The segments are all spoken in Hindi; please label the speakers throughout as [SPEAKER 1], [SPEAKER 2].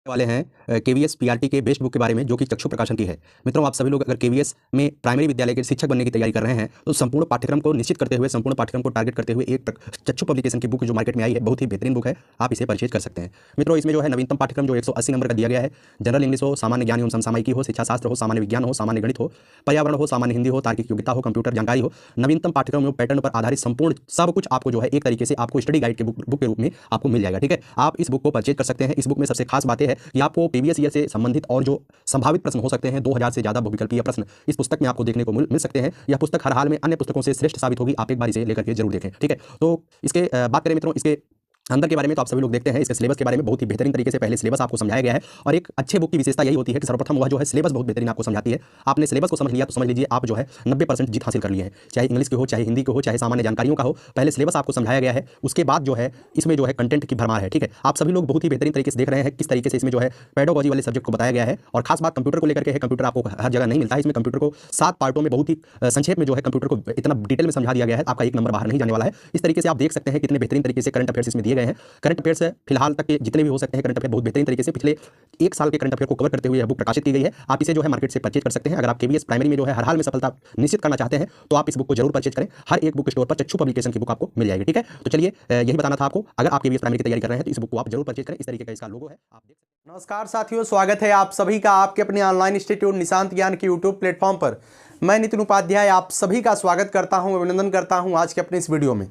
[SPEAKER 1] वाले हैं केवीएस पीआरटी के बेस्ट बुक के बारे में, जो कि चक्षु प्रकाशन की है। मित्रों, आप सभी लोग अगर केवीएस में प्राइमरी विद्यालय के शिक्षक बनने की तैयारी कर रहे हैं तो संपूर्ण पाठ्यक्रम को निश्चित करते हुए, संपूर्ण पाठ्यक्रम को टारगेट करते हुए एक चक्षु पब्लिकेशन की बुक जो मार्केट में आई है, बहुत ही बेहतरीन बुक है। आप इसे परचेज कर सकते हैं। मित्रों, इसमें जो है नवीनतम पाठ्यक्रम जो 180 नंबर का दिया गया है। जनरल इंग्लिश हो, सामान्य ज्ञान एवं समसामयिकी हो, शिक्षा शास्त्र हो, सामान्य विज्ञान हो, सामान्य गणित हो, पर्यावरण हो, सामान्य हिंदी हो, तार्किक योग्यता हो, कंप्यूटर जानकारी हो, नवीनतम पाठ्यक्रम एवं पैटर्न पर आधारित संपूर्ण सब कुछ आपको जो है एक तरीके से आपको स्टडी गाइड के बुक के रूप में आपको मिल जाएगा। ठीक है, आप इस बुक को परचेज कर सकते हैं। इस बुक में सबसे खास बात है कि आपको प्रीवियस ईयर से संबंधित और जो संभावित प्रश्न हो सकते हैं, 2000 से ज्यादा बहुविकल्पीय प्रश्न इस पुस्तक में आपको देखने को मिल सकते हैं। यह पुस्तक हर हाल में अन्य पुस्तकों से श्रेष्ठ साबित होगी। आप एक बार इसे लेकर के जरूर देखें। ठीक है, तो इसके बात करें मित्रों, इसके अंदर के बारे में तो आप सभी लोग देखते हैं। इसके सिलेबस के बारे में बहुत ही बेहतरीन तरीके से पहले सिलेबस आपको समझाया गया है। और एक अच्छे बुक की विशेषता यही होती है कि सर्वप्रथम वह जो है सिलेबस बहुत बेहतरीन आपको समझाती है। आपने सिलेबस को समझ लिया तो समझ लीजिए आप जो है 90% जीत हासिल कर लिए हैं। चाहे इंग्लिश की हो, चाहे हिंदी की हो, चाहे सामान्य जानकारियों का हो, पहले सिलेबस आपको समझाया गया है। उसके बाद जो है इसमें जो है कंटेंट की भरमार है। ठीक है, आप सभी लोग बहुत ही बेहतरीन तरीके से देख रहे हैं किस तरीके से इसमें जो है पेडागोजी वाले सब्जेक्ट को बताया गया है। और खास बात कंप्यूटर को लेकर के है। कंप्यूटर आपको हर जगह नहीं मिलता है। इसमें कंप्यूटर को 7 पार्टों में बहुत ही संक्षेप में जो है कंप्यूटर को इतना डिटेल में समझा दिया गया है, आपका एक नंबर बाहर नहीं जाने वाला है। इस तरीके से आप देख सकते हैं कितने बेहतरीन तरीके से करंट अफेयर्स इसमें दिए गए हैं। करंट अफेयर्स फिलहाल तक के जितने भी हो सकते हैं करंट अफेयर बहुत बेहतरीन तरीके से पिछले 1 साल के करंट अफेयर को कवर करते हुए यह बुक प्रकाशित की गई है। आप इसे जो है मार्केट से परचेज कर सकते हैं। अगर आप केवीएस प्राइमरी में जो है हर हाल में सफलता निश्चित करना चाहते हैं तो आप इस बुक को जरूर परचेज करें। हर एक बुक स्टोर पर चक्षु पब्लिकेशन की बुक आपको मिल जाएगी। ठीक है, तो चलिए यही बताना था आपको। अगर आप केवीएस प्राइमरी की तैयारी कर रहे हैं तो इस बुक को आप जरूर परचेज करें। इस तरीके का इसका लोगो है, आप देख सकते हैं।
[SPEAKER 2] नमस्कार साथियों, स्वागत है आप सभी का आपके अपने ऑनलाइन इंस्टीट्यूट निशांत ज्ञान के यूट्यूब प्लेटफॉर्म पर। मैं नितिन उपाध्याय आप सभी का स्वागत करता हूं, अभिनंदन करता हूं आज के अपने इस वीडियो में।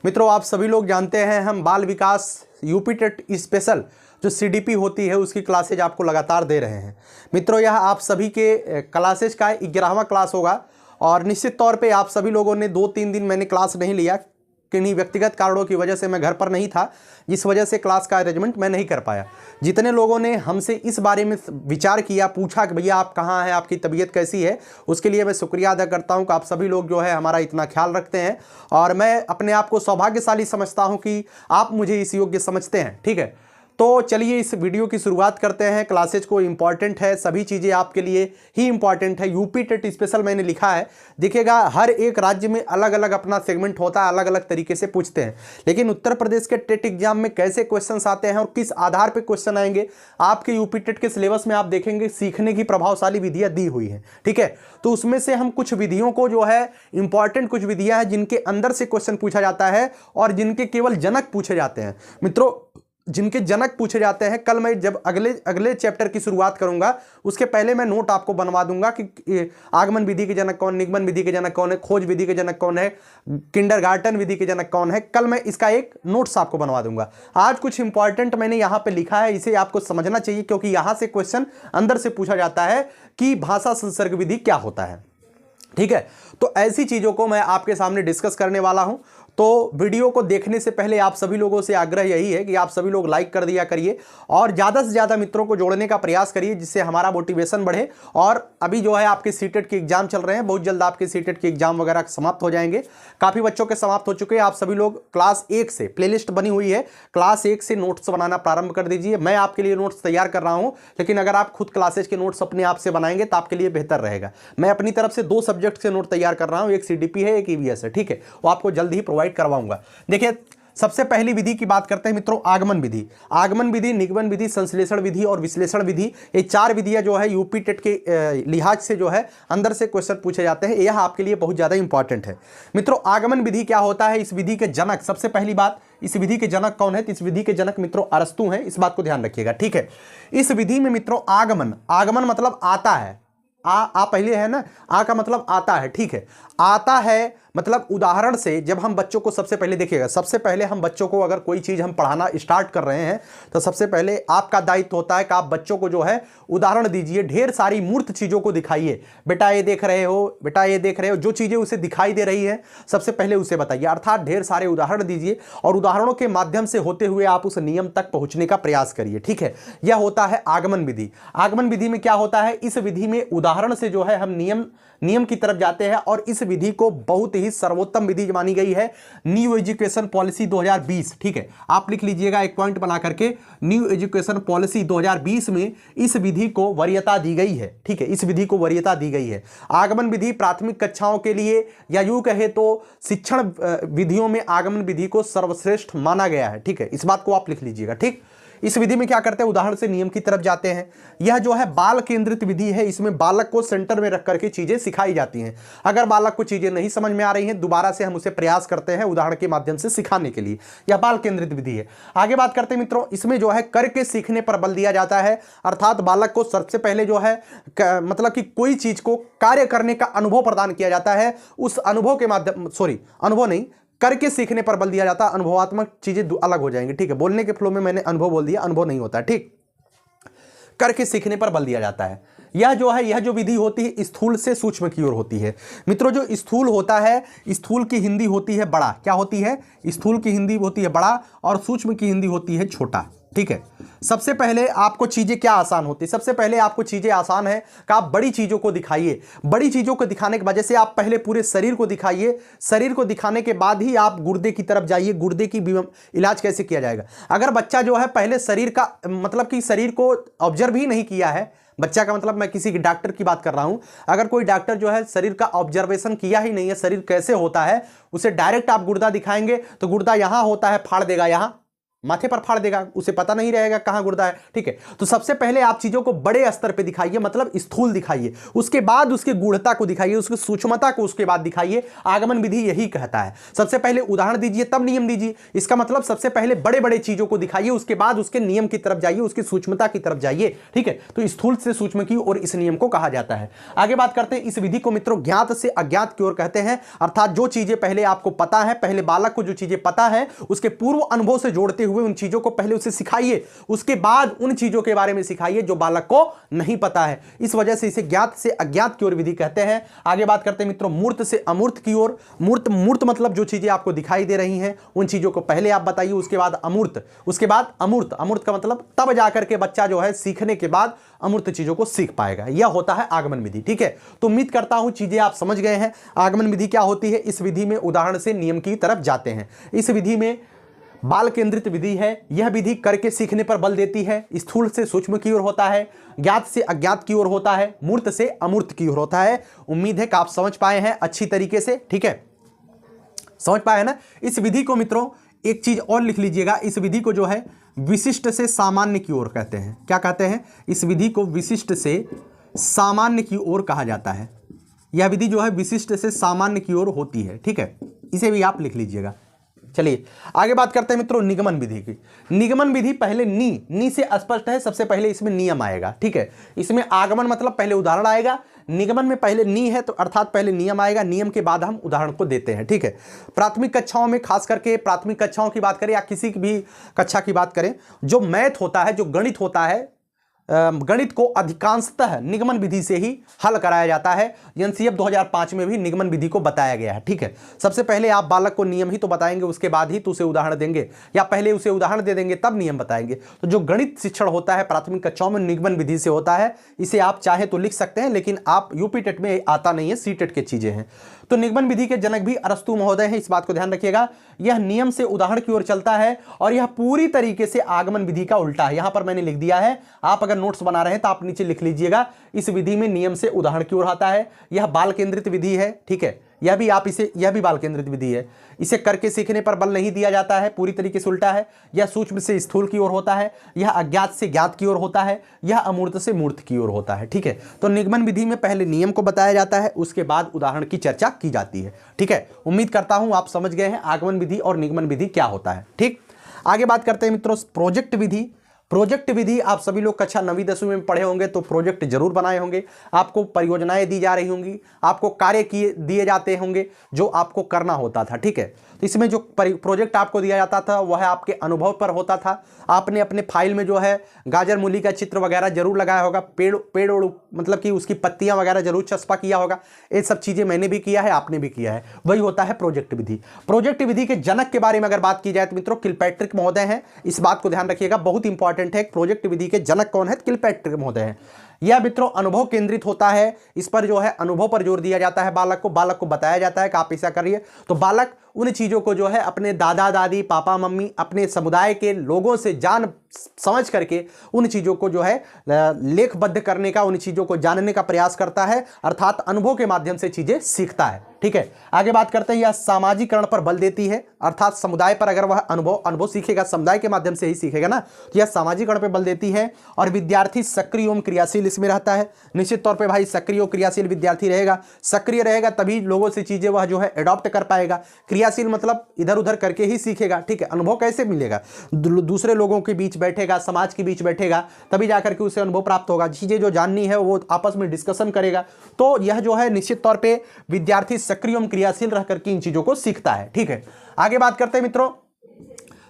[SPEAKER 2] मित्रों, आप सभी लोग जानते हैं हम बाल विकास यूपी टेट स्पेशल जो सीडीपी होती है उसकी क्लासेज आपको लगातार दे रहे हैं। मित्रों, यह आप सभी के क्लासेज का 11वां क्लास होगा और निश्चित तौर पे आप सभी लोगों ने 2-3 दिन मैंने क्लास नहीं लिया, किन्हीं व्यक्तिगत कारणों की वजह से मैं घर पर नहीं था, जिस वजह से क्लास का अरेंजमेंट मैं नहीं कर पाया। जितने लोगों ने हमसे इस बारे में विचार किया, पूछा कि भैया आप कहाँ हैं, आपकी तबीयत कैसी है, उसके लिए मैं शुक्रिया अदा करता हूं कि आप सभी लोग जो है हमारा इतना ख्याल रखते हैं। और मैं अपने आप को सौभाग्यशाली समझता हूं कि आप मुझे इस योग्य समझते हैं। ठीक है, तो चलिए इस वीडियो की शुरुआत करते हैं। क्लासेज को इंपॉर्टेंट है, सभी चीज़ें आपके लिए ही इंपॉर्टेंट है। यूपी टेट स्पेशल मैंने लिखा है, देखिएगा हर एक राज्य में अलग अलग अपना सेगमेंट होता है, अलग अलग तरीके से पूछते हैं। लेकिन उत्तर प्रदेश के टेट एग्जाम में कैसे क्वेश्चंस आते हैं और किस आधार पर क्वेश्चन आएंगे, आपके यूपी टेट के सिलेबस में आप देखेंगे सीखने की प्रभावशाली विधियाँ दी हुई हैं। ठीक है, तो उसमें से हम कुछ विधियों को जो है इंपॉर्टेंट कुछ विधियाँ हैं जिनके अंदर से क्वेश्चन पूछा जाता है और जिनके केवल जनक पूछे जाते हैं। मित्रों, जिनके जनक पूछे जाते हैं, कल मैं जब अगले चैप्टर की शुरुआत करूंगा उसके पहले मैं नोट आपको बनवा दूंगा कि आगमन विधि के जनक कौन, निगमन विधि के जनक कौन है, खोज विधि के जनक कौन है, किंडरगार्टन विधि के जनक कौन है। कल मैं इसका एक नोट्स आपको बनवा दूंगा। आज कुछ इंपॉर्टेंट मैंने यहां पे लिखा है, इसे आपको समझना चाहिए क्योंकि यहां से क्वेश्चन अंदर से पूछा जाता है कि भाषा संसर्ग विधि क्या होता है। ठीक है, तो ऐसी चीजों को मैं आपके सामने डिस्कस करने वाला हूं। तो वीडियो को देखने से पहले आप सभी लोगों से आग्रह यही है कि आप सभी लोग लाइक कर दिया करिए और ज़्यादा से ज़्यादा मित्रों को जोड़ने का प्रयास करिए, जिससे हमारा मोटिवेशन बढ़े। और अभी जो है आपके सीटेट के एग्जाम चल रहे हैं, बहुत जल्द आपके सीटेट के एग्जाम वगैरह समाप्त हो जाएंगे। काफ़ी बच्चों के समाप्त हो चुके हैं। आप सभी लोग क्लास 1 से प्लेलिस्ट बनी हुई है, क्लास 1 से नोट्स बनाना प्रारंभ कर दीजिए। मैं आपके लिए नोट्स तैयार कर रहा हूँ, लेकिन अगर आप खुद क्लासेज के नोट्स अपने आप से बनाएंगे तो आपके लिए बेहतर रहेगा। मैं अपनी तरफ से 2 सब्जेक्ट से नोट तैयार कर रहा हूँ, एक सीडीपी है, एक ईवीएस है। ठीक है, वो आपको जल्द ही प्रोवाइड करवाऊंगा। देखिए, सबसे पहली विधि की बात करते हैं मित्रों, आगमन विधि। आगमन विधि, निगमन विधि, संश्लेषण विधि और विश्लेषण विधि, ये 4 विधियां जो है यूपी टेट के लिहाज से जो है अंदर से क्वेश्चन पूछे जाते हैं। यह आपके लिए बहुत ज्यादा इंपॉर्टेंट है। मित्रों, आगमन विधि क्या होता है, इस विधि के जनक, सबसे पहली बात, इस विधि के जनक कौन है? तो इस विधि के जनक मित्रों अरस्तु हैं, इस बात को ध्यान रखिएगा। ठीक है, इस विधि में मित्रों आगमन, आगमन मतलब आता है, आ पहले है ना, आ का मतलब आता है। ठीक है, आता है मतलब उदाहरण से जब हम बच्चों को, सबसे पहले देखिएगा, सबसे पहले हम बच्चों को अगर कोई चीज हम पढ़ाना स्टार्ट कर रहे हैं तो सबसे पहले आपका दायित्व होता है कि आप बच्चों को जो है उदाहरण दीजिए, ढेर सारी मूर्त चीजों को दिखाइए। बेटा ये देख रहे हो, बेटा ये देख रहे हो, जो चीजें उसे दिखाई दे रही है सबसे पहले उसे बताइए, अर्थात ढेर सारे उदाहरण दीजिए और उदाहरणों के माध्यम से होते हुए आप उस नियम तक पहुंचने का प्रयास करिए। ठीक है, यह होता है आगमन विधि। आगमन विधि में क्या होता है, इस विधि में उदाहरण से जो है हम नियम की तरफ जाते हैं और इस विधि को बहुत ही सर्वोत्तम विधि मानी गई है न्यू एजुकेशन पॉलिसी 2020। ठीक है, आप लिख लीजिएगा एक पॉइंट बना करके, न्यू एजुकेशन पॉलिसी 2020 में इस विधि को वरीयता दी गई है। ठीक है, इस विधि को वरीयता दी गई है। आगमन विधि प्राथमिक कक्षाओं के लिए या यूं कहे तो शिक्षण विधियों में आगमन विधि को सर्वश्रेष्ठ माना गया है। ठीक है, इस बात को आप लिख लीजिएगा। ठीक, इस विधि में क्या करते हैं, उदाहरण से नियम की तरफ जाते हैं। यह जो है बाल केंद्रित विधि है, इसमें बालक को सेंटर में रख करके चीजें सिखाई जाती हैं। अगर बालक को चीजें नहीं समझ में आ रही हैं, दोबारा से हम उसे प्रयास करते हैं उदाहरण के माध्यम से सिखाने के लिए। यह बाल केंद्रित विधि है। आगे बात करते हैं मित्रों, इसमें जो है करके सीखने पर बल दिया जाता है, अर्थात बालक को सबसे पहले जो है मतलब कि कोई चीज को कार्य करने का अनुभव प्रदान किया जाता है। उस अनुभव के माध्यम अनुभव नहीं, करके सीखने पर बल दिया जाता है। अनुभवात्मक चीजें अलग हो जाएंगी, ठीक है। बोलने के फ्लो में मैंने अनुभव बोल दिया, अनुभव नहीं होता, ठीक। करके सीखने पर बल दिया जाता है। यह जो विधि होती है स्थूल से सूक्ष्म की ओर होती है। मित्रों जो स्थूल होता है, स्थूल की हिंदी होती है बड़ा। क्या होती है? स्थूल की हिंदी होती है बड़ा और सूक्ष्म की हिंदी होती है छोटा, ठीक है। सबसे पहले आपको चीजें क्या आसान होती है? सबसे पहले आपको चीजें आसान है कि आप बड़ी चीजों को दिखाइए। बड़ी चीजों को दिखाने की वजह से आप पहले पूरे शरीर को दिखाइए। शरीर को दिखाने के बाद ही आप गुर्दे की तरफ जाइए। गुर्दे की इलाज कैसे किया जाएगा? अगर बच्चा जो है पहले शरीर का मतलब कि शरीर को ऑब्जर्व ही नहीं किया है, बच्चा का मतलब मैं किसी डॉक्टर की बात कर रहा हूं, अगर कोई डॉक्टर जो है शरीर का ऑब्जर्वेशन किया ही नहीं है, शरीर कैसे होता है, उसे डायरेक्ट आप गुर्दा दिखाएंगे तो गुर्दा यहां होता है, फाड़ देगा, यहां माथे पर फाड़ देगा, उसे पता नहीं रहेगा कहां गुर्दा है, ठीक है। तो सबसे पहले आप चीजों को बड़े स्तर पे दिखाइए, मतलब स्थूल दिखाइए। उसके बाद उसके गूढ़ता को दिखाइए, उसकी सूक्ष्मता को उसके बाद दिखाइए। आगमन विधि यही कहता है। सबसे पहले उदाहरण दीजिए तब नियम दीजिए। इसका मतलब सबसे पहले बड़े बड़े चीजों को दिखाइए, उसके बाद उसके नियम की तरफ जाइए, उसकी सूक्ष्मता की तरफ जाइए, ठीक है। तो स्थूल से सूक्ष्म की ओर इस नियम को कहा जाता है। आगे बात करते हैं, इस विधि को मित्रों ज्ञात से अज्ञात की ओर कहते हैं, अर्थात जो चीजें पहले आपको पता है, पहले बालक को जो चीजें पता है उसके पूर्व अनुभव से जोड़ते हुए उन चीजों को उसे सिखाइए, उसके बाद उन चीजों के बारे में सिखाइए जो बालक को नहीं पता है। इस वजह से इसे ज्ञात से अज्ञात की ओर विधि कहते हैं। आगे बात करते हैं मित्रों मूर्त से अमूर्त की ओर। मूर्त मतलब जो चीजें आपको दिखाई दे रही हैं उन चीजों को पहले आप बताइए, उसके बाद अमूर्त, उसके बाद अमूर्त। अमूर्त का मतलब तब जाकर के बच्चा जो है सीखने के बाद अमूर्त चीजों को सीख पाएगा। यह होता है आगमन विधि, ठीक है। तो उम्मीद करता हूं चीजें आप समझ गए हैं। आगमन विधि क्या होती है? इस विधि में उदाहरण से नियम की तरफ जाते हैं। इस विधि में बाल केंद्रित विधि है। यह विधि करके सीखने पर बल देती है। स्थूल से सूक्ष्म की ओर होता है, ज्ञात से अज्ञात की ओर होता है, मूर्त से अमूर्त की ओर होता है। उम्मीद है कि आप समझ पाए हैं अच्छी तरीके से, ठीक है। समझ पाए हैं ना? इस विधि को मित्रों एक चीज और लिख लीजिएगा, इस विधि को जो है विशिष्ट से सामान्य की ओर कहते हैं। क्या कहते हैं? इस विधि को विशिष्ट से सामान्य की ओर कहा जाता है। यह विधि जो है विशिष्ट से सामान्य की ओर होती है, ठीक है। इसे भी आप लिख लीजिएगा। चलिए आगे बात करते हैं मित्रों निगमन विधि की। निगमन विधि पहले नी से स्पष्ट है, सबसे पहले इसमें नियम आएगा, ठीक है। इसमें आगमन मतलब पहले उदाहरण आएगा, निगमन में पहले नी है तो अर्थात पहले नियम आएगा, नियम के बाद हम उदाहरण को देते हैं, ठीक है। प्राथमिक कक्षाओं में खास करके प्राथमिक कक्षाओं की बात करें या किसी भी कक्षा की बात करें, जो मैथ होता है, जो गणित होता है, गणित को अधिकांशतः निगमन विधि से ही हल कराया जाता है। एनसीएफ 2005 में भी निगमन विधि को बताया गया है, ठीक है। सबसे पहले आप बालक को नियम ही तो बताएंगे, उसके बाद ही तो उसे उदाहरण देंगे, या पहले उसे उदाहरण दे देंगे तब नियम बताएंगे। तो जो गणित शिक्षण होता है प्राथमिक कक्षाओं में निगमन विधि से होता है। इसे आप चाहे तो लिख सकते हैं, लेकिन आप यूपी टेट में आता नहीं है, सी टेट की चीजें हैं। तो निगमन विधि के जनक भी अरस्तु महोदय हैं, इस बात को ध्यान रखिएगा। यह नियम से उदाहरण की ओर चलता है और यह पूरी तरीके से आगमन विधि का उल्टा है। यहां पर मैंने लिख दिया है, आप अगर नोट्स बना रहे हैं तो आप नीचे लिख लीजिएगा। इस विधि में नियम से उदाहरण की ओर आता है। यह बाल केंद्रित विधि है, ठीक है। यह भी बाल केंद्रित विधि है। इसे करके सीखने पर बल नहीं दिया जाता है, पूरी तरीके से उल्टा है। यह सूक्ष्म से स्थूल की ओर होता है, यह अज्ञात से ज्ञात की ओर होता है, यह अमूर्त से मूर्त की ओर होता है, ठीक है। तो निगमन विधि में पहले नियम को बताया जाता है, उसके बाद उदाहरण की चर्चा की जाती है, ठीक है। उम्मीद करता हूं आप समझ गए हैं आगमन विधि और निगमन विधि क्या होता है, ठीक। आगे बात करते हैं मित्रों प्रोजेक्ट विधि। प्रोजेक्ट विधि आप सभी लोग कक्षा 9वीं 10वीं में पढ़े होंगे तो प्रोजेक्ट जरूर बनाए होंगे। आपको परियोजनाएं दी जा रही होंगी, आपको कार्य दिए जाते होंगे जो आपको करना होता था, ठीक है। तो इसमें जो प्रोजेक्ट आपको दिया जाता था वह आपके अनुभव पर होता था। आपने अपने फाइल में जो है गाजर मूली का चित्र वगैरह जरूर लगाया होगा, पेड़ मतलब कि उसकी पत्तियां वगैरह जरूर चस्पा किया होगा। ये सब चीजें मैंने भी किया है, आपने भी किया है, वही होता है प्रोजेक्ट विधि। प्रोजेक्ट विधि के जनक के बारे में अगर बात की जाए तो मित्रों किलपैट्रिक महोदय हैं, इस बात को ध्यान रखिएगा, बहुत इंपॉर्टेंट है। प्रोजेक्ट विधि के जनक कौन है? किलपैट्रिक महोदय हैं। यह मित्रों अनुभव केंद्रित होता है, इस पर जो है अनुभव पर जोर दिया जाता है। बालक को बताया जाता है कि आप ऐसा करिए, तो बालक उन चीजों को जो है अपने दादा दादी पापा मम्मी अपने समुदाय के लोगों से जान समझ करके उन चीजों को जो है लेखबद्ध करने का, उन चीजों को जानने का प्रयास करता है, अर्थात अनुभव के माध्यम से चीजें सीखता है। ठीक है। आगे बात करते हैं, यह सामाजिकरण पर बल देती है, अर्थात समुदाय पर अगर वह अनुभव सीखेगा, समुदाय के माध्यम से ही सीखेगा ना, तो यह सामाजिकरण पर बल देती है। और विद्यार्थी सक्रिय एवं क्रियाशील इसमें रहता है। निश्चित तौर पे भाई सक्रिय और क्रियाशील विद्यार्थी रहेगा, सक्रिय रहेगा तभी लोगों से चीजें वह जो है एडॉप्ट कर पाएगा। क्रियाशील मतलब इधर उधर करके ही सीखेगा, ठीक है। अनुभव कैसे मिलेगा? दूसरे लोगों के बीच बैठेगा, समाज के बीच बैठेगा, तभी जाकर के उसे अनुभव प्राप्त होगा। चीजें जो जाननी है वो आपस में डिस्कशन करेगा। तो यह जो है निश्चित तौर पे विद्यार्थी सक्रिय एवं क्रियाशील रह करके इन चीजों को सीखता है, ठीक है। आगे बात करते हैं मित्रों,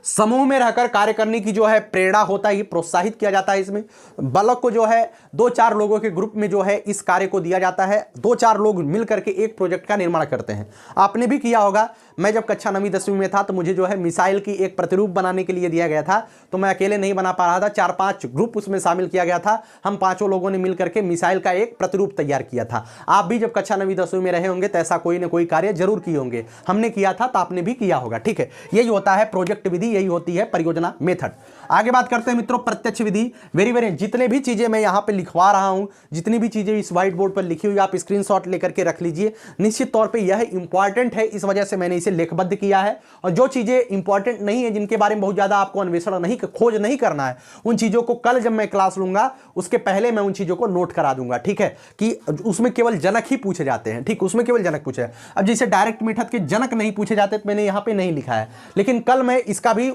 [SPEAKER 2] समूह में रहकर कार्य करने की जो है प्रेरणा होता है, ये प्रोत्साहित किया जाता है। इसमें बालक को जो है 2-4 लोगों के ग्रुप में जो है इस कार्य को दिया जाता है। 2-4 लोग मिल करके एक प्रोजेक्ट का निर्माण करते हैं। आपने भी किया होगा, मैं जब कक्षा 9वीं 10वीं में था तो मुझे जो है मिसाइल की एक प्रतिरूप बनाने के लिए दिया गया था, तो मैं अकेले नहीं बना पा रहा था, 4-5 ग्रुप उसमें शामिल किया गया था। हम 5 लोगों ने मिल करके मिसाइल का एक प्रतिरूप तैयार किया था। आप भी जब कक्षा 9वीं 10वीं में रहे होंगे तो ऐसा कोई ना कोई कार्य जरूर किए होंगे। हमने किया था तो आपने भी किया होगा, ठीक है। यही होता है प्रोजेक्ट विधि, यही होती है परियोजना मेथड। आगे बात करते हैं मित्रों, प्रत्यक्ष विधि। वेरी जितने भी चीजें मैं यहां पे लिखवा रहा हूं, जितनी भी चीजें इस व्हाइट बोर्ड पर लिखी हुई, आप स्क्रीनशॉट लेकर के रख लीजिए। निश्चित तौर पे यह इंपॉर्टेंट है, इस वजह से मैंने इसे लेखबद्ध किया है। और जो चीजें इंपॉर्टेंट नहीं है, जिनके बारे में बहुत ज्यादा आपको अन्वेषण नहीं, खोज नहीं करना है, उन चीजों को कल जब मैं क्लास लूंगा उसके पहले मैं उन चीजों को नोट करा दूंगा, ठीक है। कि उसमें केवल जनक ही पूछे जाते हैं, ठीक, उसमें केवल जनक पूछे। अब जैसे डायरेक्ट मेथड के जनक नहीं पूछे जाते तो मैंने यहां पे नहीं लिखा है, लेकिन कल मैं इसका भी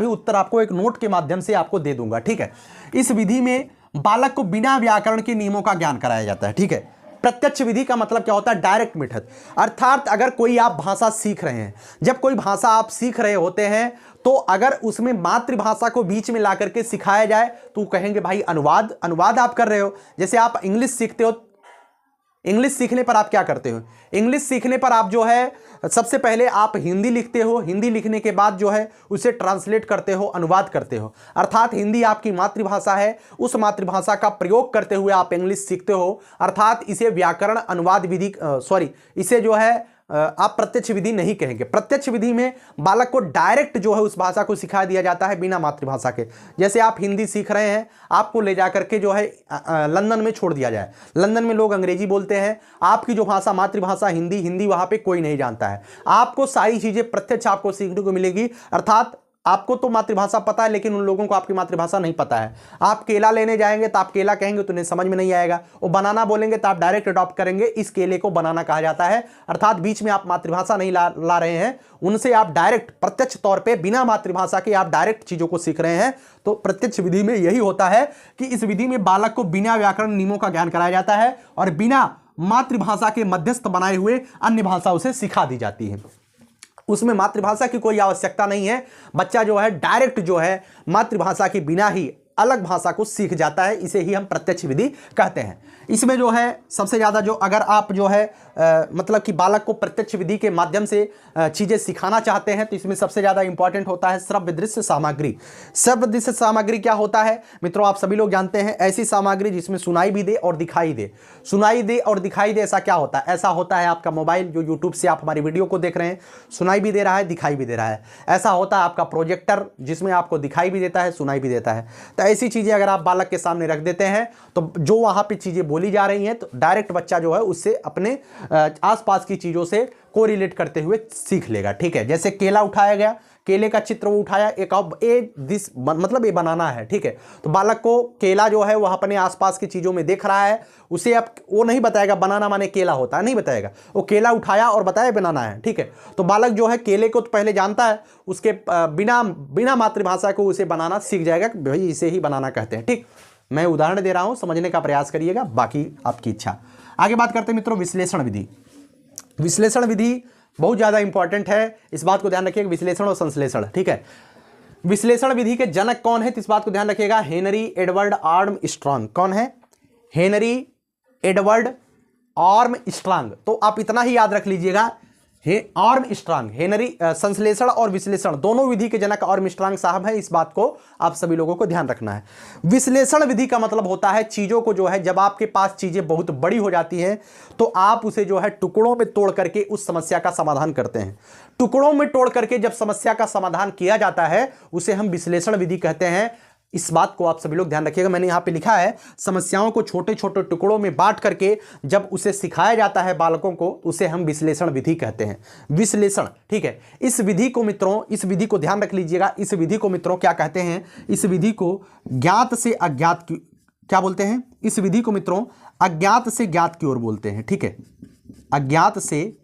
[SPEAKER 2] उत्तर आपको एक नोट के माध्यम से आपको दे दूंगा, ठीक है। इस विधि में बालक को बिना व्याकरण के नियमों का ज्ञान कराया जाता है, ठीक है। प्रत्यक्ष विधि का मतलब क्या होता है? Direct method. अर्थात अगर कोई आप भाषा सीख रहे हैं, जब कोई भाषा आप सीख रहे होते हैं तो अगर उसमें मातृभाषा को बीच में ला करके सिखाया जाए तो कहेंगे भाई अनुवाद आप कर रहे हो। जैसे आप इंग्लिश सीखते हो, इंग्लिश सीखने पर आप क्या करते हो? इंग्लिश सीखने पर आप जो है सबसे पहले आप हिंदी लिखते हो, हिंदी लिखने के बाद जो है उसे ट्रांसलेट करते हो, अनुवाद करते हो। अर्थात हिंदी आपकी मातृभाषा है, उस मातृभाषा का प्रयोग करते हुए आप इंग्लिश सीखते हो। अर्थात इसे व्याकरण अनुवाद विधि इसे जो है आप प्रत्यक्ष विधि नहीं कहेंगे। प्रत्यक्ष विधि में बालक को डायरेक्ट जो है उस भाषा को सिखा दिया जाता है बिना मातृभाषा के। जैसे आप हिंदी सीख रहे हैं, आपको ले जाकर के जो है लंदन में छोड़ दिया जाए, लंदन में लोग अंग्रेजी बोलते हैं, आपकी जो भाषा मातृभाषा हिंदी वहां पे कोई नहीं जानता है। आपको सारी चीजें प्रत्यक्ष आपको सीखने को मिलेगी। अर्थात आपको तो मातृभाषा पता है लेकिन उन लोगों को आपकी मातृभाषा नहीं पता है। आप केला लेने जाएंगे तो आप केला कहेंगे तो उन्हें समझ में नहीं आएगा, वो बनाना बोलेंगे तो आप डायरेक्ट अडॉप्ट करेंगे, इस केले को बनाना कहा जाता है। अर्थात बीच में आप मातृभाषा नहीं ला रहे हैं, उनसे आप डायरेक्ट प्रत्यक्ष तौर पे बिना मातृभाषा के आप डायरेक्ट चीजों को सीख रहे हैं। तो प्रत्यक्ष विधि में यही होता है कि इस विधि में बालक को बिना व्याकरण नियमों का ज्ञान कराया जाता है और बिना मातृभाषा के मध्यस्थ बनाए हुए अन्य भाषा उसे सिखा दी जाती है। उसमें मातृभाषा की कोई आवश्यकता नहीं है, बच्चा जो है डायरेक्ट जो है मातृभाषा के बिना ही अलग भाषा को सीख जाता है। इसे ही हम प्रत्यक्ष विधि कहते हैं। इसमें जो है सबसे ज़्यादा जो अगर आप जो है मतलब कि बालक को प्रत्यक्ष विधि के माध्यम से चीज़ें सिखाना चाहते हैं तो इसमें सबसे ज़्यादा इंपॉर्टेंट होता है श्रव्य दृश्य सामग्री। श्रव्य दृश्य सामग्री क्या होता है मित्रों? आप सभी लोग जानते हैं, ऐसी सामग्री जिसमें सुनाई भी दे और दिखाई दे। सुनाई दे और दिखाई दे, ऐसा क्या होता है? ऐसा होता है आपका मोबाइल, जो यूट्यूब से आप हमारी वीडियो को देख रहे हैं, सुनाई भी दे रहा है, दिखाई भी दे रहा है। ऐसा होता है आपका प्रोजेक्टर, जिसमें आपको दिखाई भी देता है, सुनाई भी देता है। तो ऐसी चीज़ें अगर आप बालक के सामने रख देते हैं तो जो वहाँ पे चीज़ें बोली जा रही हैं तो डायरेक्ट बच्चा जो है उससे अपने आसपास की चीज़ों से कोरिलेट करते हुए सीख लेगा, ठीक है। जैसे केला उठाया गया, केले का चित्र वो उठाया, मतलब ये बनाना है, ठीक है। तो बालक को केला जो है वह अपने आसपास की चीज़ों में देख रहा है, उसे अब वो नहीं बताएगा बनाना माने केला होता है, नहीं बताएगा। वो केला उठाया और बताया बनाना है, ठीक है। तो बालक जो है केले को तो पहले जानता है, उसके बिना मातृभाषा को उसे बनाना सीख जाएगा कि भाई इसे ही बनाना कहते हैं, ठीक। मैं उदाहरण दे रहा हूं, समझने का प्रयास करिएगा, बाकी आपकी इच्छा। आगे बात करते हैं मित्रों विश्लेषण विधि। विश्लेषण विधि बहुत ज़्यादा इंपॉर्टेंट है, इस बात को ध्यान रखिएगा, विश्लेषण और संश्लेषण, ठीक है। विश्लेषण विधि के जनक कौन है तो इस बात को ध्यान रखिएगा, हेनरी एडवर्ड आर्मस्ट्रांग। कौन है? Henry Edward Armstrong. तो आप इतना ही याद रख लीजिएगा, आर्मस्ट्रांग। हेनरी संश्लेषण और विश्लेषण दोनों विधि के जनक आर्मस्ट्रांग साहब हैं, इस बात को आप सभी लोगों को ध्यान रखना है। विश्लेषण विधि का मतलब होता है चीजों को जो है, जब आपके पास चीजें बहुत बड़ी हो जाती हैं तो आप उसे जो है टुकड़ों में तोड़ करके उस समस्या का समाधान करते हैं। टुकड़ों में तोड़ करके जब समस्या का समाधान किया जाता है उसे हम विश्लेषण विधि कहते हैं। इस बात को आप सभी लोग ध्यान रखिएगा। मैंने यहाँ पे लिखा है समस्याओं को छोटे छोटे टुकड़ों में बांट करके जब उसे सिखाया जाता है बालकों को, उसे हम विश्लेषण विधि कहते हैं। विश्लेषण, ठीक है। इस विधि को मित्रों, इस विधि को ध्यान रख लीजिएगा, इस विधि को मित्रों क्या कहते हैं? इस विधि को ज्ञात से अज्ञात की क्या बोलते हैं? इस विधि को मित्रों अज्ञात से ज्ञात की ओर बोलते हैं, ठीक है। अज्ञात से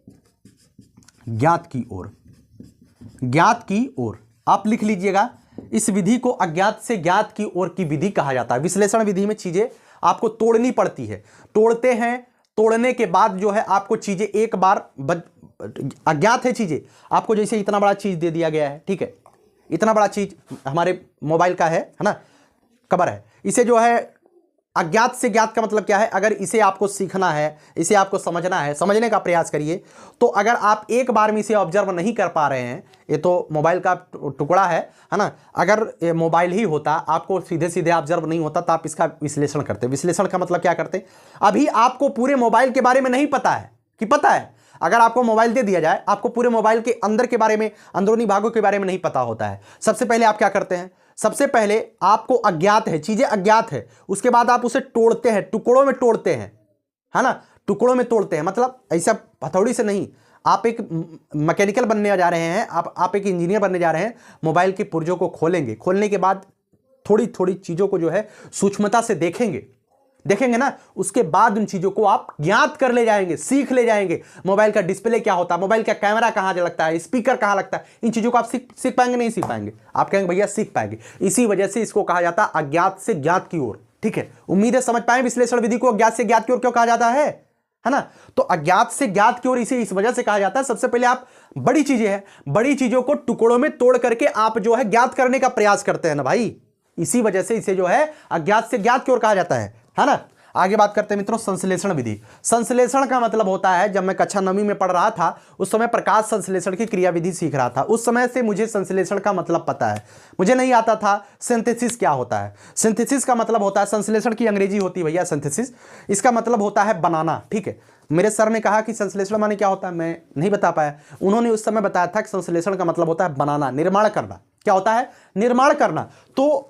[SPEAKER 2] ज्ञात की ओर, ज्ञात की ओर आप लिख लीजिएगा। इस विधि को अज्ञात से ज्ञात की ओर की विधि कहा जाता है। विश्लेषण विधि में चीजें आपको तोड़नी पड़ती है, तोड़ते हैं, तोड़ने के बाद जो है आपको चीजें एक बार अज्ञात है चीजें, आपको जैसे इतना बड़ा चीज दे दिया गया है, ठीक है, इतना बड़ा चीज हमारे मोबाइल का है ना, कवर है, इसे जो है अज्ञात से ज्ञात का मतलब क्या है? अगर इसे आपको सीखना है, इसे आपको समझना है, समझने का प्रयास करिए, तो अगर आप एक बार में इसे ऑब्जर्व नहीं कर पा रहे हैं, ये तो मोबाइल का टुकड़ा है ना, अगर ये मोबाइल ही होता, आपको सीधे सीधे ऑब्जर्व नहीं होता, तो आप इसका विश्लेषण करते। विश्लेषण का मतलब क्या करते? अभी आपको पूरे मोबाइल के बारे में नहीं पता है कि पता है, अगर आपको मोबाइल दे दिया जाए, आपको पूरे मोबाइल के अंदर के बारे में, अंदरूनी भागों के बारे में नहीं पता होता है। सबसे पहले आप क्या करते हैं? सबसे पहले आपको अज्ञात है, चीजें अज्ञात है, उसके बाद आप उसे तोड़ते हैं, टुकड़ों में तोड़ते हैं, है ना, टुकड़ों में तोड़ते हैं। मतलब ऐसा हथौड़ी से नहीं, आप एक मैकेनिकल बनने जा रहे हैं, आप एक इंजीनियर बनने जा रहे हैं, मोबाइल के पुर्जों को खोलेंगे, खोलने के बाद थोड़ी थोड़ी चीजों को जो है सूक्ष्मता से देखेंगे ना, उसके बाद उन चीजों को आप ज्ञात कर ले जाएंगे, सीख ले जाएंगे। मोबाइल का डिस्प्ले क्या होता है, मोबाइल का कैमरा कहां लगता है, स्पीकर कहां लगता है, इन चीजों को आप सीख पाएंगे? नहीं सीख पाएंगे। आप कहेंगे भैया सीख पाएंगे। इसी वजह से इसको कहा जाता है अज्ञात से ज्ञात की ओर, ठीक है। उम्मीद है समझ पाए विश्लेषण विधि को अज्ञात से ज्ञात की ओर क्यों कहा जाता है ना। तो अज्ञात से ज्ञात की ओर इसे इस वजह से कहा जाता है, सबसे पहले आप बड़ी चीजें हैं, बड़ी चीजों को टुकड़ों में तोड़ करके आप जो है ज्ञात करने का प्रयास करते हैं ना भाई, इसी वजह से इसे जो है अज्ञात से ज्ञात की ओर कहा जाता है ना। आगे बात करते हैं मित्रों संश्लेषण विधि। संश्लेषण का मतलब होता है, जब मैं कक्षा 9वीं में पढ़ रहा था उस समय प्रकाश संश्लेषण की क्रिया विधि सीख रहा था, उस समय से मुझे संश्लेषण का मतलब पता है। मुझे नहीं आता था सिंथेसिस क्या होता है। सिंथेसिस का मतलब होता है, संश्लेषण की अंग्रेजी होती है भैया सिंथेसिस, इसका मतलब होता है बनाना, ठीक है। मेरे सर ने कहा कि संश्लेषण माने क्या होता है, मैं नहीं बता पाया। उन्होंने उस समय बताया था कि संश्लेषण का मतलब होता है बनाना, निर्माण करना। क्या होता है? निर्माण करना। तो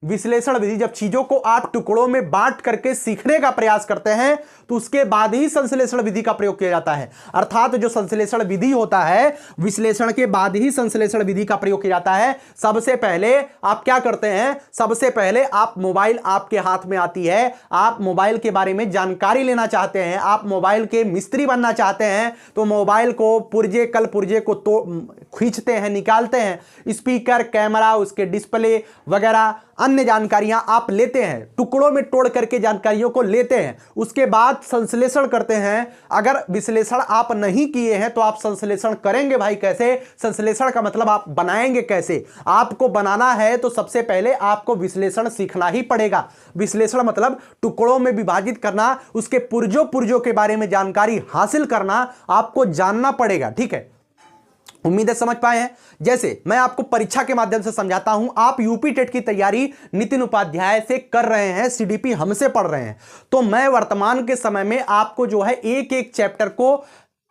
[SPEAKER 2] विश्लेषण विधि जब चीजों को आप टुकड़ों में बांट करके सीखने का प्रयास करते हैं, तो उसके बाद ही संश्लेषण विधि का प्रयोग किया जाता है। अर्थात जो संश्लेषण विधि होता है, विश्लेषण के बाद ही संश्लेषण विधि का प्रयोग किया जाता है। सबसे पहले आप क्या करते हैं? सबसे पहले आप मोबाइल आपके हाथ में आती है, आप मोबाइल के बारे में जानकारी लेना चाहते हैं, आप मोबाइल के मिस्त्री बनना चाहते हैं, तो मोबाइल को पुर्जे कल पुर्जे को तो खींचते हैं, निकालते हैं, स्पीकर, कैमरा, उसके डिस्प्ले वगैरह अन्य जानकारियां आप लेते हैं, टुकड़ों में तोड़ करके जानकारियों को लेते हैं, उसके बाद संश्लेषण करते हैं। अगर विश्लेषण आप नहीं किए हैं तो आप संश्लेषण करेंगे भाई कैसे? संश्लेषण का मतलब आप बनाएंगे कैसे? आपको बनाना है तो सबसे पहले आपको विश्लेषण सीखना ही पड़ेगा। विश्लेषण मतलब टुकड़ों में विभाजित करना, उसके पुर्जों के बारे में जानकारी हासिल करना, आपको जानना पड़ेगा, ठीक है। उम्मीद है समझ पाए हैं। जैसे मैं आपको परीक्षा के माध्यम से समझाता हूं, आप यूपी टेट की तैयारी नितिन उपाध्याय से कर रहे हैं, सीडीपी हमसे पढ़ रहे हैं, तो मैं वर्तमान के समय में आपको जो है एक एक चैप्टर को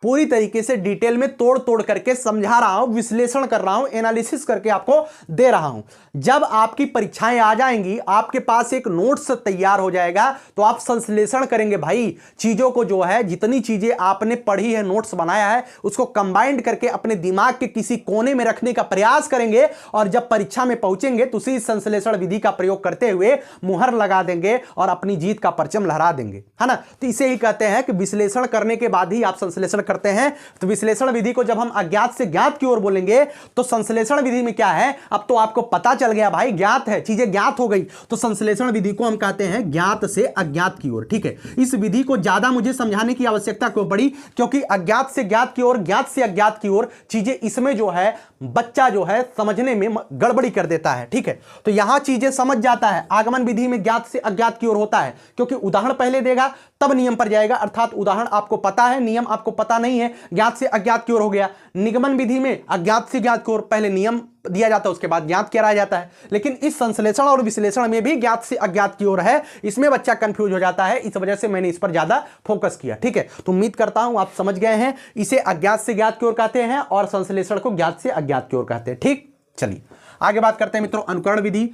[SPEAKER 2] पूरी तरीके से डिटेल में तोड़ तोड़ करके समझा रहा हूं, विश्लेषण कर रहा हूं, एनालिसिस करके आपको दे रहा हूं। जब आपकी परीक्षाएं आ जाएंगी, आपके पास एक नोट्स तैयार हो जाएगा, तो आप संश्लेषण करेंगे भाई। चीजों को जो है, जितनी चीजें आपने पढ़ी है, नोट्स बनाया है, उसको कंबाइंड करके अपने दिमाग के किसी कोने में रखने का प्रयास करेंगे, और जब परीक्षा में पहुंचेंगे तो उसी संश्लेषण विधि का प्रयोग करते हुए मुहर लगा देंगे और अपनी जीत का परचम लहरा देंगे, है ना। तो इसे ही कहते हैं कि विश्लेषण करने के बाद ही आप संश्लेषण करते हैं। तो विश्लेषण विधि को जब हम अज्ञात से ज्ञात की ओर बोलेंगे, तो संश्लेषण विधि में क्या है, अब तो आपको पता चल गया भाई, ज्ञात है, चीजें ज्ञात हो गई, तो संश्लेषण विधि को हम कहते हैं ज्ञात से अज्ञात की ओर, ठीक है। इस विधि को ज्यादा मुझे समझाने की आवश्यकता क्यों पड़ी? क्योंकि अज्ञात से ज्ञात की ओर, ज्ञात से अज्ञात की ओर चीजें, इसमें जो है बच्चा जो है समझने में गड़बड़ी कर देता है, ठीक है। तो यहां चीजें समझ जाता है। आगमन विधि में ज्ञात से अज्ञात की ओर होता है, क्योंकि उदाहरण पहले देगा तब नियम पर जाएगा, अर्थात उदाहरण आपको पता है, नियम आपको पता नहीं है, ज्ञात से अज्ञात की ओर हो गया। निगमन विधि में अज्ञात से ज्ञात की ओर पहले नियम दिया जाता है, उसके बाद ज्ञात कराया जाता है। लेकिन इस संश्लेषण और विश्लेषण में भी ज्ञात से अज्ञात की ओर है, इसमें बच्चा कंफ्यूज हो जाता है, इस वजह से मैंने इस पर ज्यादा फोकस किया, ठीक है। तो उम्मीद करता हूं आप समझ गए हैं। इसे अज्ञात से ज्ञात की ओर कहते हैं और संश्लेषण को ज्ञात से अज्ञात की ओर कहते हैं, ठीक। चलिए आगे बात करते हैं मित्रों अनुकरण विधि।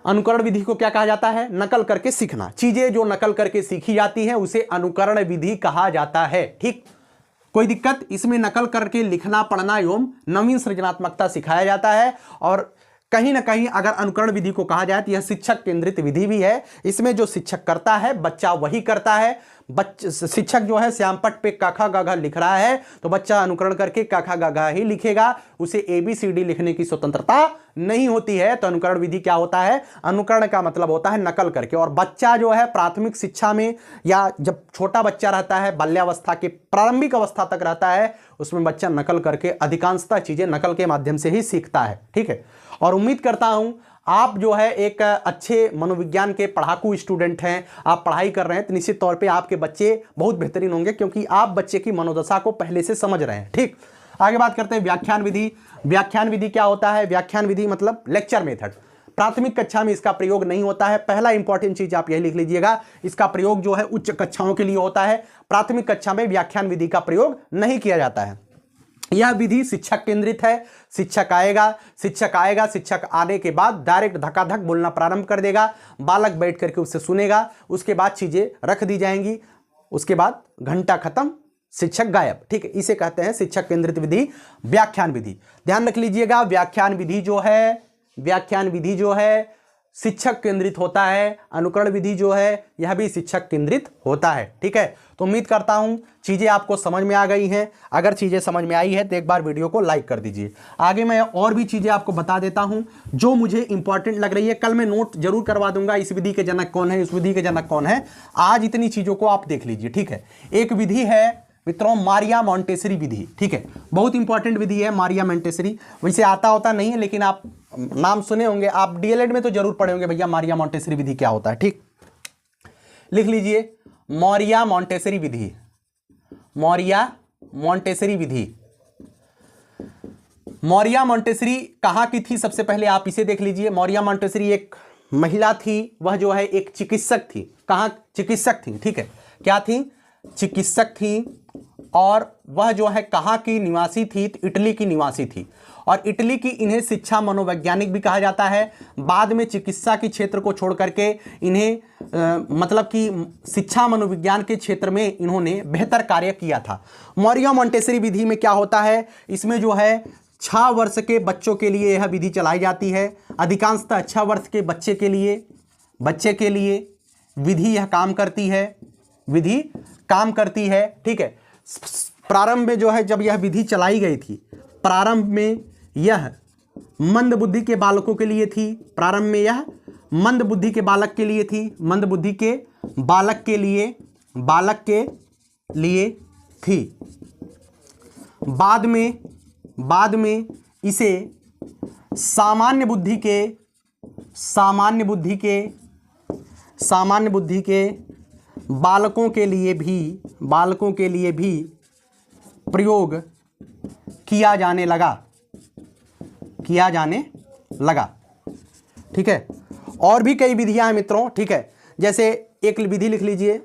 [SPEAKER 2] अनुकरण विधि को क्या कहा जाता है? नकल करके सीखना। चीजें जो नकल करके सीखी जाती हैं उसे अनुकरण विधि कहा जाता है। ठीक, कोई दिक्कत? इसमें नकल करके लिखना, पढ़ना एवं नवीन सृजनात्मकता सिखाया जाता है। और कहीं ना कहीं अगर अनुकरण विधि को कहा जाए तो यह शिक्षक केंद्रित विधि भी है। इसमें जो शिक्षक करता है बच्चा वही करता है। शिक्षक जो है श्यामपट्ट पे क ख ग घ लिख रहा है तो बच्चा अनुकरण करके क ख ग घ ही लिखेगा, उसे ABCD लिखने की स्वतंत्रता नहीं होती है। तो अनुकरण विधि क्या होता है? अनुकरण का मतलब होता है नकल करके। और बच्चा जो है प्राथमिक शिक्षा में या जब छोटा बच्चा रहता है, बाल्यावस्था के प्रारंभिक अवस्था तक रहता है, उसमें बच्चा नकल करके अधिकांशतः चीजें नकल के माध्यम से ही सीखता है। ठीक है, और उम्मीद करता हूं आप जो है एक अच्छे मनोविज्ञान के पढ़ाकू स्टूडेंट हैं, आप पढ़ाई कर रहे हैं तो निश्चित तौर पे आपके बच्चे बहुत बेहतरीन होंगे क्योंकि आप बच्चे की मनोदशा को पहले से समझ रहे हैं। ठीक, आगे बात करते हैं व्याख्यान विधि। व्याख्यान विधि क्या होता है? व्याख्यान विधि मतलब लेक्चर मेथड। प्राथमिक कक्षा में इसका प्रयोग नहीं होता है। पहला इंपॉर्टेंट चीज आप यही लिख लीजिएगा, इसका प्रयोग जो है उच्च कक्षाओं के लिए होता है। प्राथमिक कक्षा में व्याख्यान विधि का प्रयोग नहीं किया जाता है। यह विधि शिक्षक केंद्रित है। शिक्षक आएगा, शिक्षक आने के बाद डायरेक्ट धकाधक बोलना प्रारंभ कर देगा, बालक बैठ करके उससे सुनेगा, उसके बाद चीजें रख दी जाएंगी, उसके बाद घंटा खत्म, शिक्षक गायब। ठीक है, इसे कहते हैं शिक्षक केंद्रित विधि, व्याख्यान विधि। ध्यान रख लीजिएगा, व्याख्यान विधि जो है शिक्षक केंद्रित होता है। अनुकरण विधि जो है यह भी शिक्षक केंद्रित होता है। ठीक है, तो उम्मीद करता हूं चीजें आपको समझ में आ गई हैं। अगर चीजें समझ में आई है तो एक बार वीडियो को लाइक कर दीजिए। आगे मैं और भी चीजें आपको बता देता हूं जो मुझे इंपॉर्टेंट लग रही है। कल मैं नोट जरूर करवा दूंगा, इस विधि के जनक कौन है, इस विधि के जनक कौन है। आज इतनी चीजों को आप देख लीजिए। ठीक है, एक विधि है मित्रों मारिया मॉन्टेसरी विधि। ठीक है, बहुत इंपॉर्टेंट विधि है मारिया मॉन्टेसरी। वैसे आता होता नहीं है लेकिन आप नाम सुने होंगे, आप डीएलएड में तो जरूर पढ़े होंगे भैया मारिया मॉन्टेसरी विधि क्या होता है। ठीक, लिख लीजिए मारिया मॉन्टेसरी विधि। मारिया मॉन्टेसरी विधि, मारिया मॉन्टेसरी कहां की थी? सबसे पहले आप इसे देख लीजिए। मारिया मॉन्टेसरी एक महिला थी, वह जो है एक चिकित्सक थी। कहां? चिकित्सक थी। ठीक है, क्या थी? चिकित्सक थी। और वह जो है कहां की निवासी थी? तो इटली की निवासी थी। और इटली की इन्हें शिक्षा मनोवैज्ञानिक भी कहा जाता है। बाद में चिकित्सा के क्षेत्र को छोड़ करके इन्हें मतलब कि शिक्षा मनोविज्ञान के क्षेत्र में इन्होंने बेहतर कार्य किया था। मारिया मॉन्टेसरी विधि में क्या होता है? इसमें जो है 6 वर्ष के बच्चों के लिए यह विधि चलाई जाती है। अधिकांशतः 6 वर्ष के बच्चे के लिए विधि यह काम करती है। विधि काम करती है। ठीक है, प्रारंभ में जो है जब यह विधि चलाई गई थी, प्रारंभ में यह मंद बुद्धि के बालकों के लिए थी। प्रारंभ में यह मंद बुद्धि के बालक के लिए थी, मंद बुद्धि के बालक के लिए थी। बाद में इसे सामान्य बुद्धि के बालकों के लिए भी प्रयोग किया जाने लगा। ठीक है, और भी कई विधियां हैं मित्रों। ठीक है, जैसे एक विधि लिख लीजिए।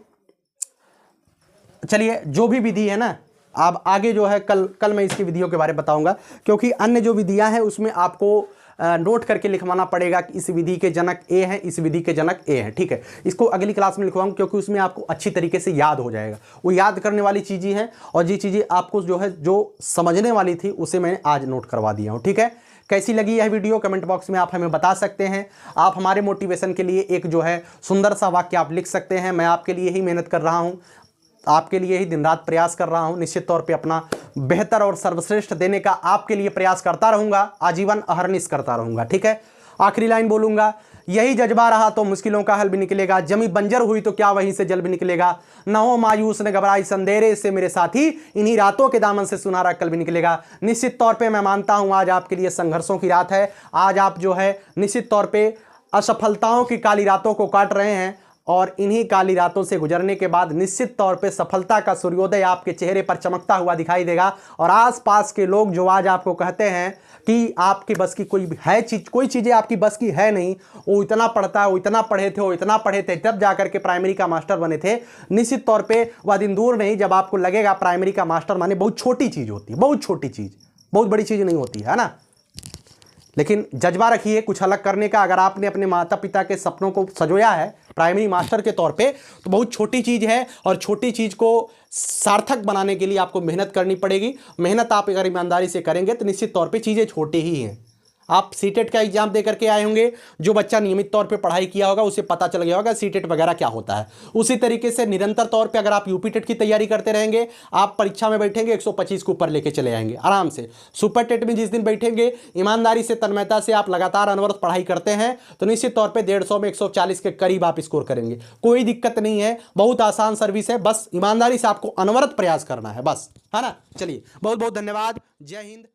[SPEAKER 2] चलिए, जो भी विधि है ना, आप आगे जो है कल मैं इसकी विधियों के बारे में बताऊंगा, क्योंकि अन्य जो विधियां हैं उसमें आपको नोट करके लिखवाना पड़ेगा कि इस विधि के जनक ए हैं, इस विधि के जनक ए हैं। ठीक है, इसको अगली क्लास में लिखवाऊंगा क्योंकि उसमें आपको अच्छी तरीके से याद हो जाएगा। वो याद करने वाली चीज़ें हैं और ये चीज़ें आपको जो समझने वाली थी उसे मैंने आज नोट करवा दिया हूँ। ठीक है, कैसी लगी यह वीडियो कमेंट बॉक्स में आप हमें बता सकते हैं। आप हमारे मोटिवेशन के लिए एक जो है सुंदर सा वाक्य आप लिख सकते हैं। मैं आपके लिए ही मेहनत कर रहा हूँ, आपके लिए ही दिन रात प्रयास कर रहा हूं। निश्चित तौर पे अपना बेहतर और सर्वश्रेष्ठ देने का आपके लिए प्रयास करता रहूंगा, आजीवन अहर्निश करता रहूंगा। ठीक है, आखिरी लाइन बोलूंगा, यही जज्बा रहा तो मुश्किलों का हल भी निकलेगा। जमी बंजर हुई तो क्या वहीं से जल भी निकलेगा। न हो मायूस न घबराई संदेरे से मेरे साथी, इन्हीं रातों के दामन से सुनहरा कल भी निकलेगा। निश्चित तौर पे मैं मानता हूं आज आपके लिए संघर्षों की रात है। आज आप जो है निश्चित तौर पे असफलताओं की काली रातों को काट रहे हैं और इन्हीं काली रातों से गुजरने के बाद निश्चित तौर पे सफलता का सूर्योदय आपके चेहरे पर चमकता हुआ दिखाई देगा। और आसपास के लोग जो आज आपको कहते हैं कि आपकी बस की कोई चीज़ें आपकी बस की है नहीं, वो इतना पढ़ता है, वो इतना पढ़े थे तब जाकर के प्राइमरी का मास्टर बने थे। निश्चित तौर पे वह दिन दूर नहीं जब आपको लगेगा प्राइमरी का मास्टर माने बहुत छोटी चीज़ होती है, बहुत छोटी चीज़, बहुत बड़ी चीज़ नहीं होती है ना। लेकिन जज्बा रखिए कुछ अलग करने का। अगर आपने अपने माता पिता के सपनों को संजोया है प्राइमरी मास्टर के तौर पे, तो बहुत छोटी चीज़ है, और छोटी चीज़ को सार्थक बनाने के लिए आपको मेहनत करनी पड़ेगी। मेहनत आप अगर ईमानदारी से करेंगे तो निश्चित तौर पे चीज़ें छोटी ही हैं। आप सीटेट का एग्जाम दे करके आए होंगे, जो बच्चा नियमित तौर पे पढ़ाई किया होगा उसे पता चल गया होगा सीटेट वगैरह क्या होता है। उसी तरीके से निरंतर तौर पे अगर आप यूपी टेट की तैयारी करते रहेंगे, आप परीक्षा में बैठेंगे 125 के ऊपर लेके चले आएंगे आराम से। सुपर टेट में जिस दिन बैठेंगे, ईमानदारी से तन्मयता से आप लगातार अनवरत पढ़ाई करते हैं, तो निश्चित तौर पर 150 में 140 के करीब आप स्कोर करेंगे। कोई दिक्कत नहीं है, बहुत आसान सर्विस है, बस ईमानदारी से आपको अनवरत प्रयास करना है बस, है ना। चलिए, बहुत बहुत धन्यवाद। जय हिंद।